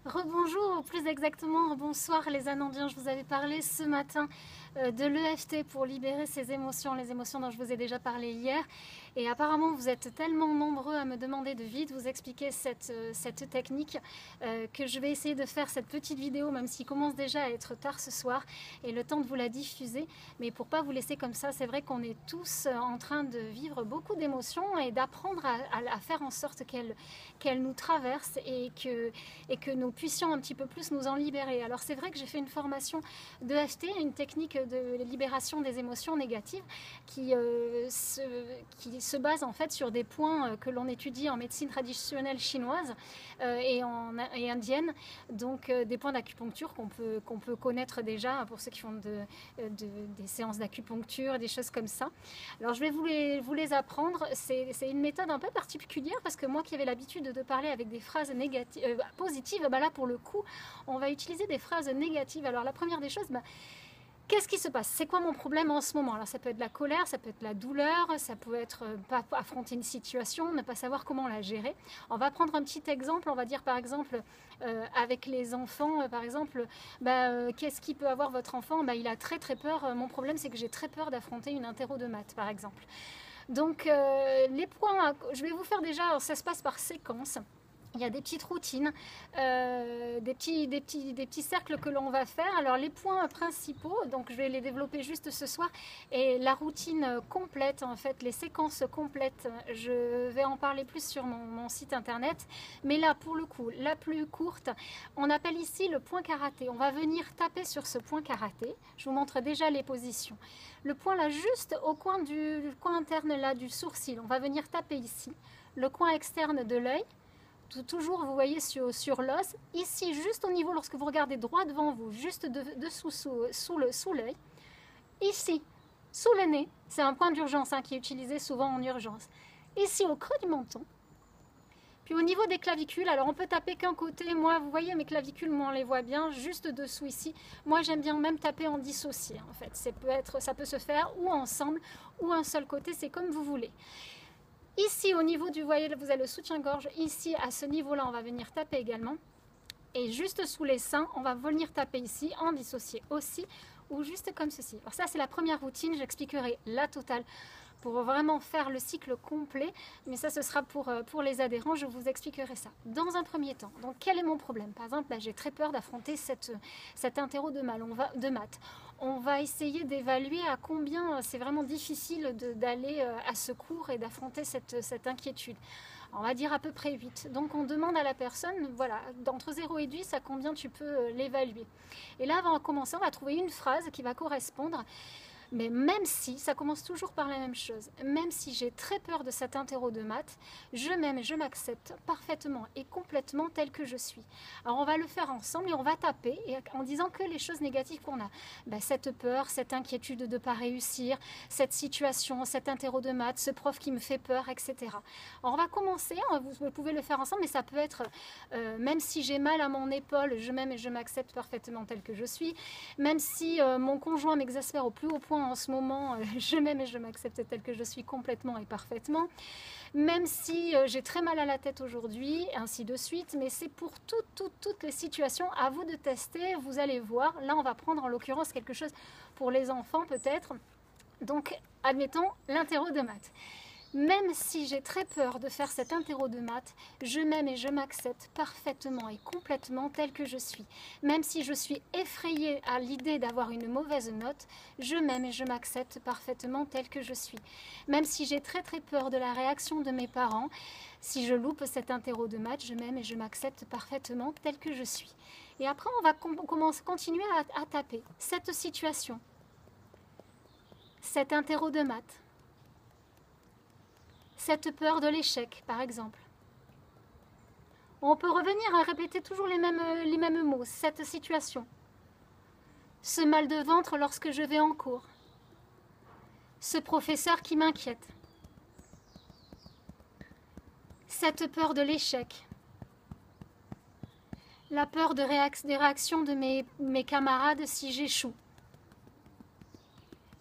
Rebonjour, ou plus exactement, bonsoir les Anandiens. Je vous avais parlé ce matin de l'EFT pour libérer ces émotions, les émotions dont je vous ai déjà parlé hier. Et apparemment, vous êtes tellement nombreux à me demander de vite vous expliquer cette technique que je vais essayer de faire cette petite vidéo, même s'il commence déjà à être tard ce soir, et le temps de vous la diffuser. Mais pour pas vous laisser comme ça, c'est vrai qu'on est tous en train de vivre beaucoup d'émotions et d'apprendre à faire en sorte qu'elles nous traversent et que nous puissions un petit peu plus nous en libérer. Alors c'est vrai que j'ai fait une formation d'EFT, une technique de libération des émotions négatives qui se base en fait sur des points que l'on étudie en médecine traditionnelle chinoise et indienne, donc des points d'acupuncture qu'on peut connaître déjà pour ceux qui font des séances d'acupuncture, des choses comme ça. Alors je vais vous les apprendre. C'est une méthode un peu particulière parce que moi qui avais l'habitude de parler avec des phrases négatives, positives, bah là pour le coup on va utiliser des phrases négatives. Alors la première des choses, qu'est-ce qui se passe? C'est quoi mon problème en ce moment? Alors ça peut être de la colère, ça peut être de la douleur, ça peut être pas affronter une situation, ne pas savoir comment la gérer. On va prendre un petit exemple, on va dire par exemple avec les enfants, par exemple, qu'est-ce qui peut avoir votre enfant? Il a très peur, mon problème c'est que j'ai très peur d'affronter une interro de maths par exemple. Donc les points, je vais vous faire déjà, alors, ça se passe par séquence. Il y a des petites routines, des petits cercles que l'on va faire. Alors les points principaux, donc je vais les développer juste ce soir, et la routine complète, en fait, les séquences complètes, je vais en parler plus sur mon site internet. Mais là, pour le coup, la plus courte, on appelle ici le point karaté. On va venir taper sur ce point karaté. Je vous montre déjà les positions. Le point là, juste au coin du coin interne là du sourcil, on va venir taper ici. Le coin externe de l'œil. Toujours, vous voyez, sur l'os, ici, juste au niveau, lorsque vous regardez droit devant vous, juste dessous, sous l'œil, ici, sous le nez, c'est un point d'urgence qui est utilisé souvent en urgence, ici au creux du menton, puis au niveau des clavicules, alors on peut taper qu'un côté, moi, vous voyez, mes clavicules, moi, on les voit bien, juste dessous ici, moi, j'aime bien même taper en dissocié, en fait, ça peut se faire ou ensemble, ou un seul côté, c'est comme vous voulez. Ici, au niveau du, vous voyez, vous avez le soutien-gorge. Ici, à ce niveau-là, on va venir taper également. Et juste sous les seins, on va venir taper ici, en dissocié aussi, ou juste comme ceci. Alors ça, c'est la première routine. J'expliquerai la totale pour vraiment faire le cycle complet. Mais ça, ce sera pour les adhérents. Je vous expliquerai ça. Dans un premier temps, donc quel est mon problème? Par exemple, là, j'ai très peur d'affronter cette interro de maths. On va essayer d'évaluer à combien c'est vraiment difficile d'aller à ce cours et d'affronter cette inquiétude. On va dire à peu près 8. Donc on demande à la personne, voilà, d'entre 0 et 10, à combien tu peux l'évaluer. Et là, on va commencer, on va trouver une phrase qui va correspondre. Mais même si, ça commence toujours par la même chose, même si j'ai très peur de cet interro de maths, je m'aime et je m'accepte parfaitement et complètement tel que je suis. Alors on va le faire ensemble et on va taper en disant que les choses négatives qu'on a, cette peur, cette inquiétude de ne pas réussir, cette situation, cet interro de maths, ce prof qui me fait peur, etc. Alors on va commencer, vous pouvez le faire ensemble, mais ça peut être, même si j'ai mal à mon épaule, je m'aime et je m'accepte parfaitement tel que je suis, même si mon conjoint m'exaspère au plus haut point en ce moment, je m'aime et je m'accepte tel que je suis complètement et parfaitement, même si j'ai très mal à la tête aujourd'hui, ainsi de suite, mais c'est pour toutes les situations. À vous de tester, vous allez voir. Là, on va prendre en l'occurrence quelque chose pour les enfants peut-être. Donc, admettons l'interro de maths. Même si j'ai très peur de faire cet interro de maths, je m'aime et je m'accepte parfaitement et complètement tel que je suis. Même si je suis effrayée à l'idée d'avoir une mauvaise note, je m'aime et je m'accepte parfaitement tel que je suis. Même si j'ai très peur de la réaction de mes parents, si je loupe cet interro de maths, je m'aime et je m'accepte parfaitement tel que je suis. Et après, on va continuer à taper cette situation, cet interro de maths. Cette peur de l'échec, par exemple. On peut revenir à répéter toujours les mêmes mots, cette situation. Ce mal de ventre lorsque je vais en cours. Ce professeur qui m'inquiète. Cette peur de l'échec. La peur des réactions de mes camarades si j'échoue.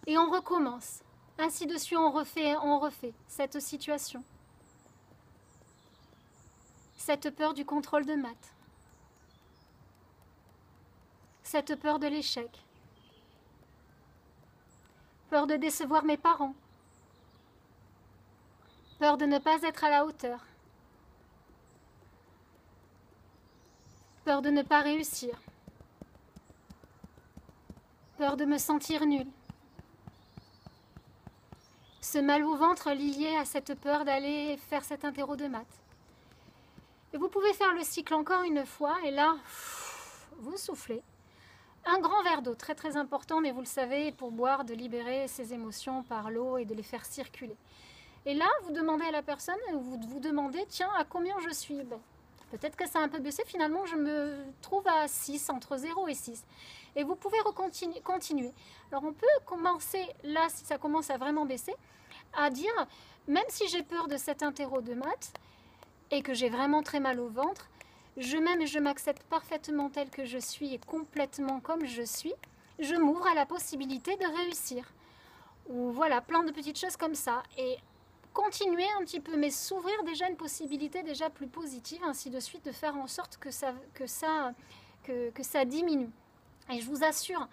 Et on recommence. Ainsi de suite, on refait cette situation. Cette peur du contrôle de maths. cette peur de l'échec, peur de décevoir mes parents, peur de ne pas être à la hauteur, peur de ne pas réussir, peur de me sentir nulle. Ce mal au ventre lié à cette peur d'aller faire cet interro de maths. Et vous pouvez faire le cycle encore une fois, et là, vous soufflez. Un grand verre d'eau, très très important, mais vous le savez, pour boire, de libérer ses émotions par l'eau et de les faire circuler. Et là, vous demandez à la personne, vous demandez, tiens, à combien je suis? Bon, peut-être que ça a un peu baissé, finalement, je me trouve à 6, entre 0 et 6. Et vous pouvez continuer. Alors, on peut commencer, là, si ça commence à vraiment baisser, à dire, même si j'ai peur de cet interro de maths, et que j'ai vraiment très mal au ventre, je m'aime et je m'accepte parfaitement telle que je suis et complètement comme je suis, je m'ouvre à la possibilité de réussir. Ou voilà, plein de petites choses comme ça. Et continuer un petit peu, mais s'ouvrir déjà une possibilité déjà plus positive, ainsi de suite, de faire en sorte que ça diminue. Et je vous assure,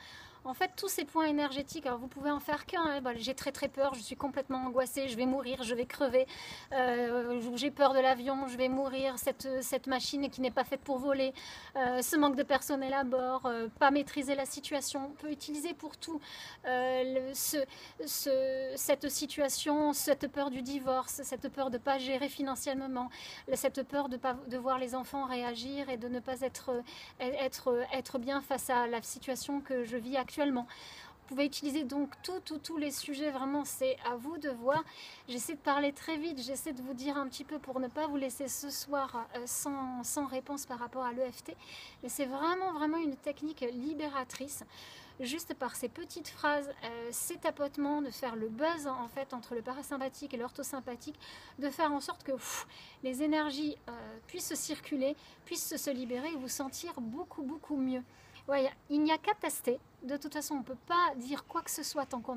en fait, tous ces points énergétiques, alors vous pouvez en faire qu'un, hein, j'ai très très peur, je suis complètement angoissée, je vais mourir, je vais crever, j'ai peur de l'avion, je vais mourir, cette machine qui n'est pas faite pour voler, ce manque de personnel à bord, pas maîtriser la situation, on peut utiliser pour tout cette situation, cette peur du divorce, cette peur de ne pas gérer financièrement, cette peur de voir les enfants réagir et de ne pas être bien face à la situation que je vis actuellement. Vous pouvez utiliser donc tous les sujets, vraiment c'est à vous de voir. J'essaie de parler très vite, j'essaie de vous dire un petit peu pour ne pas vous laisser ce soir sans réponse par rapport à l'EFT, mais c'est vraiment une technique libératrice. Juste par ces petites phrases, ces tapotements, de faire le buzz en fait entre le parasympathique et l'orthosympathique, de faire en sorte que les énergies puissent circuler, puissent se libérer et vous sentir beaucoup mieux. Ouais, il n'y a qu'à tester. De toute façon, on ne peut pas dire quoi que ce soit tant qu'on